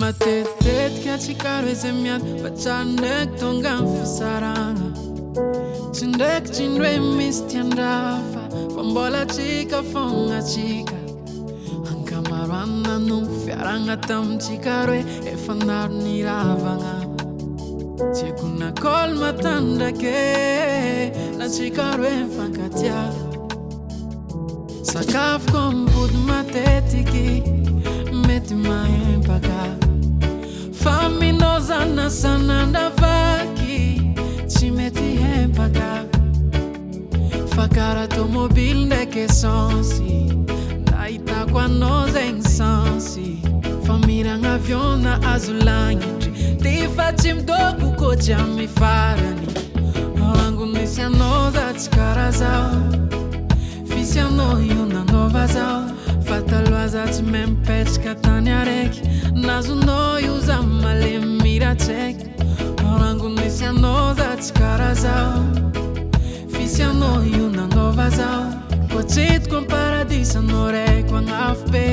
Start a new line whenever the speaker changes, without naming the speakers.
Matetetika tsy karo izay miady fa tsary ndraiky tonga amin'ny fisaragna tsy ndraiky tsindro hoe misy tiandrafa fa mbola tsika fogna tsika ankamaroana no fiaragna tamintsika roe efa naro ny ravagna tsy haiko na koly matandrake na tsika roe mifankatiaga sakafoko mipody matetiky mety mahempaka fa minozana sanandavaky tsy mety hempaka fa kara tomobily ndraiky esansy nahitako anao zegny sansy fa miragna avion na azo lagnitry ty fa tsy midoko kotsy amin'ny farany rango nisy anao za tsy kara zao fisy anao io nanova zao fa taloha za tsy mempetsaka tany araiky nazonao io za malemy miratseky rango nisy anao za tsy kara zao fisy anao io nanova zao kotsitiko ny paradisa anao raiko agnafo be